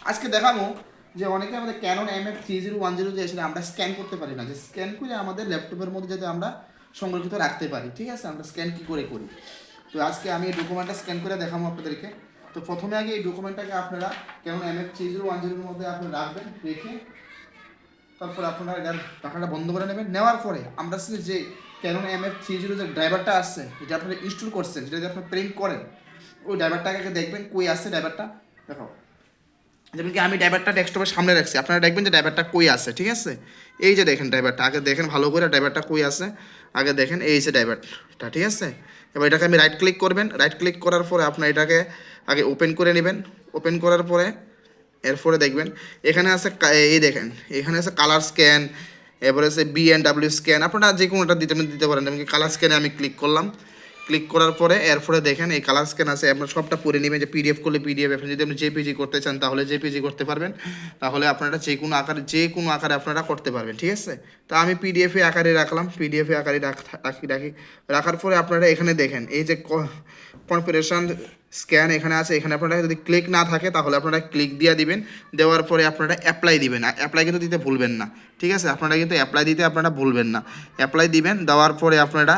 আজকে দেখাবো যে অনেকে আমাদের ক্যানন MF3010 যে আসলে আমরা স্ক্যান করতে পারি না, যে স্ক্যান করে আমাদের ল্যাপটপের মধ্যে যাতে আমরা সংরক্ষিত রাখতে পারি। ঠিক আছে, আমরা স্ক্যান কী করে করি। তো আজকে আমি এই ডকুমেন্টটা স্ক্যান করে দেখাবো আপনাদেরকে। তো প্রথমে আগে এই ডকুমেন্টটাকে আপনারা ক্যানন MF3010 মধ্যে আপনি রাখবেন, রেখে তারপর আপনারা এটার টাকাটা বন্ধ করে নেবেন। নেওয়ার পরে আমরা যে ক্যানন MF30 যে ড্রাইভারটা আসছে, যেটা আপনারা ইনস্টল করছেন, যেটা যদি আপনি প্রিন্ট করেন, ওই ড্রাইভারটাকে দেখবেন কই আছে ড্রাইভারটা। দেখো, যেমন কি আমি ড্রাইভারটা ডেস্কটপের সামনে রাখছি, আপনারা দেখবেন যে ড্রাইভারটা কই আছে। ঠিক আছে, এই যে দেখেন ড্রাইভারটা, আগে দেখেন ভালো করে ড্রাইভারটা কই আছে, আগে দেখেন এই যে ড্রাইভারটা। ঠিক আছে, এবার এটাকে আমি রাইট ক্লিক করবেন, রাইট ক্লিক করার পরে আপনার এটাকে আগে ওপেন করে নেবেন। ওপেন করার পরে এরপরে দেখবেন এখানে আছে এই দেখেন এখানে আছে কালার স্ক্যান, এরপরে আছে BNW স্ক্যান, আপনারা যে কোনোটা দিতে পারেন। যেমন কি কালার স্ক্যানে আমি ক্লিক করলাম, ক্লিক করার পরে এরপরে দেখেন এই কালার স্ক্যান আছে, আপনার সবটা পড়ে নেবেন। যে PDF করলে PDF, আপনি যদি আপনি JPG করতে চান তাহলে JPG করতে পারবেন, তাহলে আপনারা যে কোনো আকারে আপনারা করতে পারবেন। ঠিক আছে, তো আমি PDF আকারে রাখলাম, PDF আকারে রাখার পরে আপনারা এখানে দেখেন এই যে কনফিগারেশন স্ক্যান এখানে আছে, এখানে আপনারা যদি ক্লিক না থাকে তাহলে আপনারা ক্লিক দিয়ে দিবেন। দেওয়ার পরে আপনারা অ্যাপ্লাই দিবেন, অ্যাপ্লাই কিন্তু দিতে ভুলবেন না। ঠিক আছে, আপনারা কিন্তু অ্যাপ্লাই দিতে আপনারা ভুলবেন না, অ্যাপ্লাই দিবেন। দেওয়ার পরে আপনারা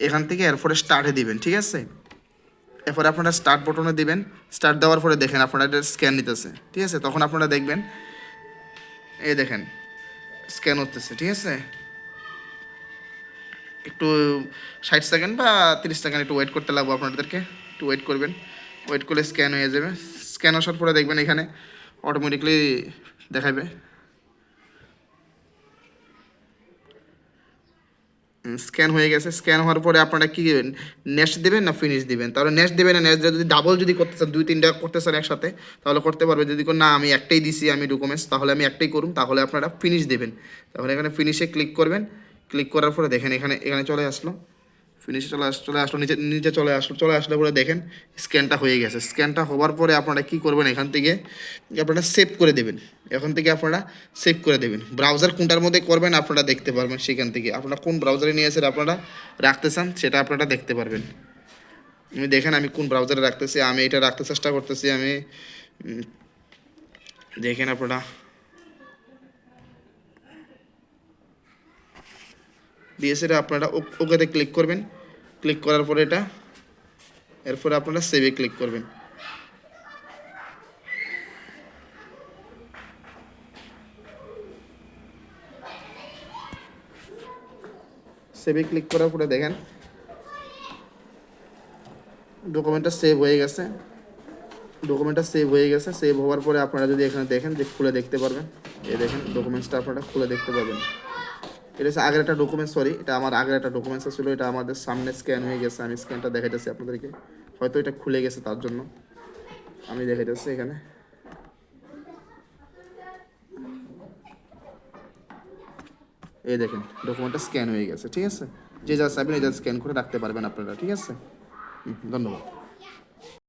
এখান থেকে এরপরে স্টার্টে দিবেন। ঠিক আছে, এরপরে আপনারা স্টার্ট বটনে দিবেন। স্টার্ট দেওয়ার পরে দেখেন আপনারা এটা স্ক্যান নিতেছে। ঠিক আছে, তখন আপনারা দেখবেন এই দেখেন স্ক্যান হতেছে। ঠিক আছে, একটু 60 সেকেন্ড বা 30 সেকেন্ড একটু ওয়েট করতে লাগবে আপনাদেরকে, একটু ওয়েট করবেন। ওয়েট করলে স্ক্যান হয়ে যাবে। স্ক্যান আসার পরে দেখবেন এখানে অটোমেটিকলি দেখাবে স্ক্যান হয়ে গেছে। স্ক্যান হওয়ার পরে আপনারা কী দেবেন, নেক্সট দেবেন না ফিনিশ দিবেন। তাহলে নেক্সট দেবেন না নেক্সট, যদি ডাবল যদি করতে চান 2-3টা করতে চান একসাথে তাহলে করতে পারবে। যদি না আমি একটাই দিছি আমি ডকুমেন্টস, তাহলে আমি একটাই করুন, তাহলে আপনারা ফিনিশ দেবেন। তাহলে এখানে ফিনিশে ক্লিক করবেন। ক্লিক করার পরে দেখেন এখানে এখানে চলে আসলো, ফিনিশে চলে আসলো, নিচে নিচে চলে আসলে পরে দেখেন স্ক্যানটা হয়ে গেছে। স্ক্যানটা হওয়ার পরে আপনারা কী করবেন, এখান থেকে আপনারা সেভ করে দেবেন। এখান থেকে আপনারা সেভ করে দেবেন। ব্রাউজার কোনটার মধ্যে করবেন আপনারা দেখতে পারবেন, সেখান থেকে আপনারা কোন ব্রাউজারে নিয়ে এসে আপনারা রাখতে চান সেটা আপনারা দেখতে পারবেন। আমি দেখেন আমি কোন ব্রাউজারে রাখতেছি, আমি এটা রাখতে চেষ্টা করতেছি। আমি দেখেন আপনারা ডিএসএটা আপনারা ওকেতে ক্লিক করবেন। ক্লিক করার পরে এটা এরপরে আপনারা সেভে ক্লিক করবেন। সেভে ক্লিক করার পরে দেখেন ডকুমেন্টটা সেভ হয়ে গেছে। সেভ হওয়ার পরে আপনারা যদি এখানে দেখেন যে খুলে দেখতে পারবেন, এই দেখেন ডকুমেন্টসটা আপনারা খুলে দেখতে পারবেন। এটা হচ্ছে আগের একটা ডকুমেন্টস, সরি এটা আমার আগের একটা ডকুমেন্টস ছিল, এটা আমাদের সামনে স্ক্যান হয়ে গেছে। আমি স্ক্যানটা দেখাইতেছি আপনাদেরকে, হয়তো এটা খুলে গেছে তার জন্য আমি দেখাইতেছি। এখানে এই দেখেন ডকুমেন্টটা স্ক্যান হয়ে গেছে। ঠিক আছে, যে যা চাইবেন এই যা স্ক্যান করে রাখতে পারবেন আপনারা। ঠিক আছে, ধন্যবাদ।